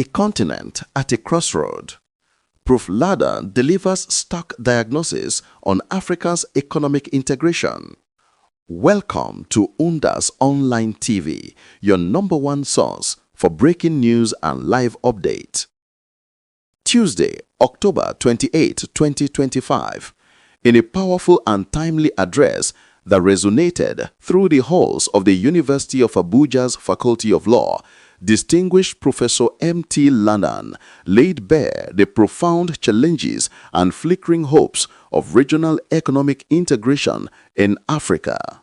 A continent at a crossroad. Prof. Ladan delivers stark diagnosis on Africa's economic integration. Welcome to UNDA's Online TV, your #1 source for breaking news and live update. Tuesday, October 28, 2025. In a powerful and timely address that resonated through the halls of the University of Abuja's Faculty of Law, distinguished Professor M.T. Ladan laid bare the profound challenges and flickering hopes of regional economic integration in Africa.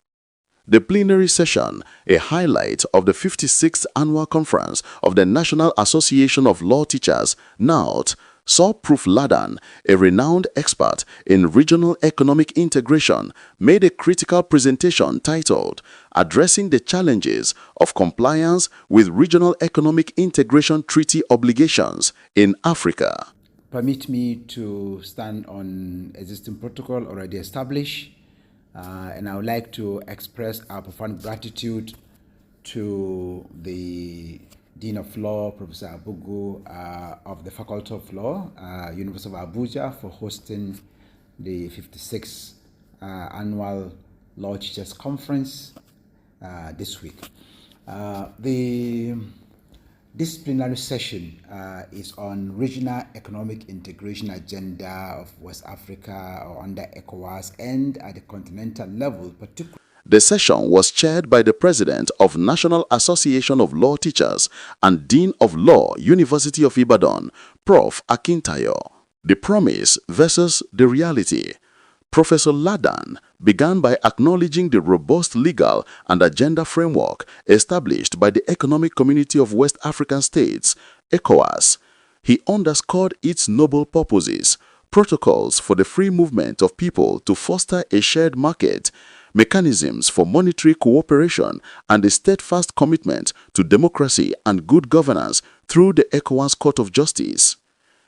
The plenary session, a highlight of the 56th Annual Conference of the National Association of Law Teachers, NALT, saw Prof. Ladan, a renowned expert in regional economic integration, made a critical presentation titled "Addressing the Challenges of Compliance with Regional Economic Integration Treaty Obligations in Africa." Permit me to stand on existing protocol already established, and I would like to express our profound gratitude to the Dean of Law, Professor Abugu, of the Faculty of Law, University of Abuja, for hosting the 56th Annual Law Teachers Conference this week. This plenary session is on regional economic integration agenda of West Africa or under ECOWAS and at the continental level, particularly. The session was chaired by the President of National Association of Law Teachers and Dean of Law, University of Ibadan, Prof. Akintayo. The promise versus the reality. Professor Ladan began by acknowledging the robust legal and agenda framework established by the Economic Community of West African States, ECOWAS. He underscored its noble purposes, protocols for the free movement of people to foster a shared market, mechanisms for monetary cooperation, and a steadfast commitment to democracy and good governance through the ECOWAS Court of Justice.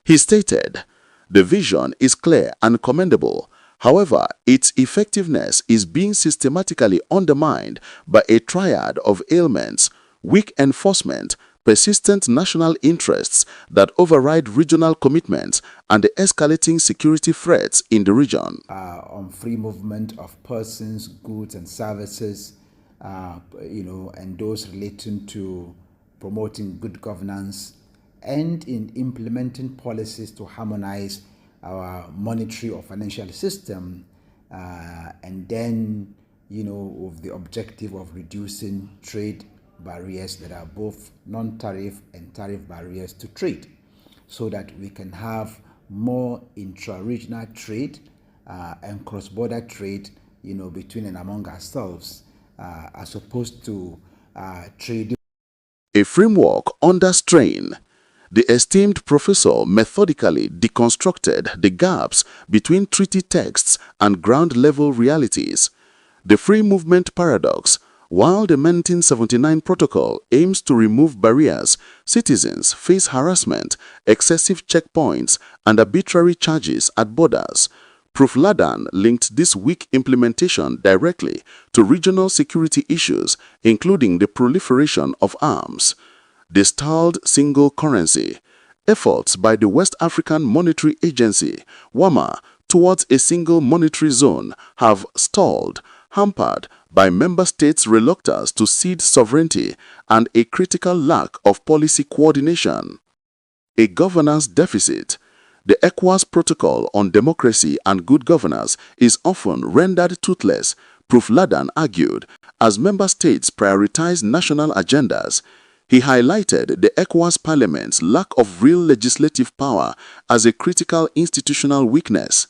He stated, "The vision is clear and commendable. However, its effectiveness is being systematically undermined by a triad of ailments: weak enforcement, persistent national interests that override regional commitments, and the escalating security threats in the region." On free movement of persons, goods, and services, and those relating to promoting good governance, and in implementing policies to harmonize our monetary or financial system, and then, with the objective of reducing trade barriers that are both non-tariff and tariff barriers to trade, so that we can have more intra-regional trade and cross-border trade, between and among ourselves, as opposed to trade. A framework under strain. The esteemed professor methodically deconstructed the gaps between treaty texts and ground-level realities. The free movement paradox. While the 1979 protocol aims to remove barriers, citizens face harassment, excessive checkpoints, and arbitrary charges at borders. Prof. Ladan linked this weak implementation directly to regional security issues, including the proliferation of arms. The stalled single currency. Efforts by the West African Monetary Agency, WAMA, towards a single monetary zone have stalled, hampered by member states' reluctance to cede sovereignty and a critical lack of policy coordination. A governance deficit. The ECOWAS Protocol on Democracy and Good Governance is often rendered toothless, Prof. Ladan argued, as member states prioritize national agendas. He highlighted the ECOWAS Parliament's lack of real legislative power as a critical institutional weakness.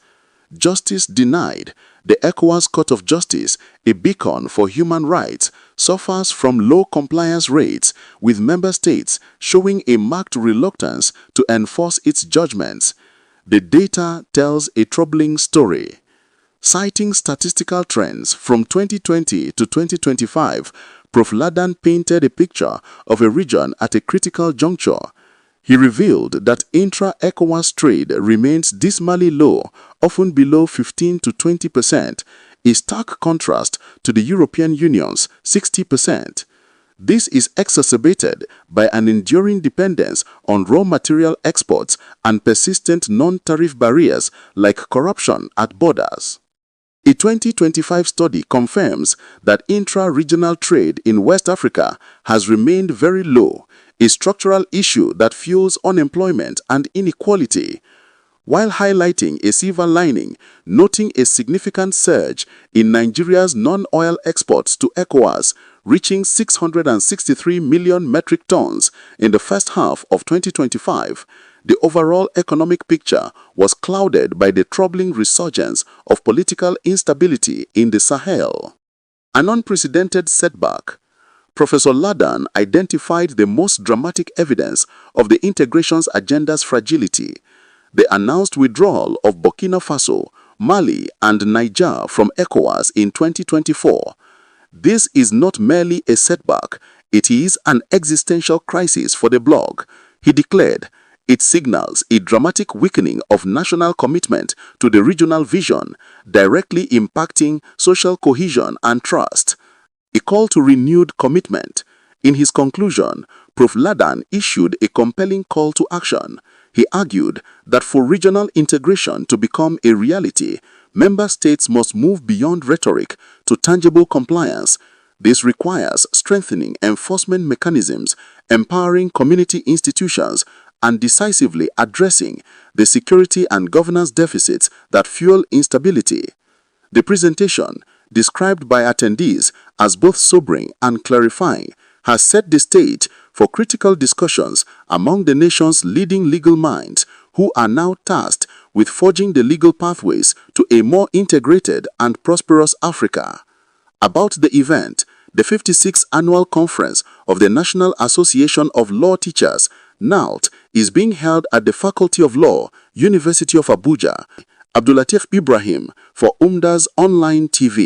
Justice denied. The ECOWAS Court of Justice, a beacon for human rights, suffers from low compliance rates, with member states showing a marked reluctance to enforce its judgments. The data tells a troubling story. Citing statistical trends from 2020 to 2025, Prof. Ladan painted a picture of a region at a critical juncture. He revealed that intra-ECOWAS trade remains dismally low, often below 15 to 20%, a stark contrast to the European Union's 60%. This is exacerbated by an enduring dependence on raw material exports and persistent non-tariff barriers like corruption at borders. A 2025 study confirms that intra-regional trade in West Africa has remained very low, a structural issue that fuels unemployment and inequality, while highlighting a silver lining, noting a significant surge in Nigeria's non-oil exports to ECOWAS, reaching 663 million metric tons in the first half of 2025. The overall economic picture was clouded by the troubling resurgence of political instability in the Sahel. An unprecedented setback. Professor Ladan identified the most dramatic evidence of the integration's agenda's fragility: the announced withdrawal of Burkina Faso, Mali, and Niger from ECOWAS in 2024. This is not merely a setback, it is an existential crisis for the bloc, he declared. It signals a dramatic weakening of national commitment to the regional vision, directly impacting social cohesion and trust. A call to renewed commitment. In his conclusion, Prof. Ladan issued a compelling call to action. He argued that for regional integration to become a reality, member states must move beyond rhetoric to tangible compliance. This requires strengthening enforcement mechanisms, empowering community institutions, and decisively addressing the security and governance deficits that fuel instability. The presentation, described by attendees as both sobering and clarifying, has set the stage for critical discussions among the nation's leading legal minds, who are now tasked with forging the legal pathways to a more integrated and prosperous Africa. About the event, the 56th Annual Conference of the National Association of Law Teachers, NALT, is being held at the Faculty of Law, University of Abuja. Abdulateef Ibrahim for Umda's Online TV.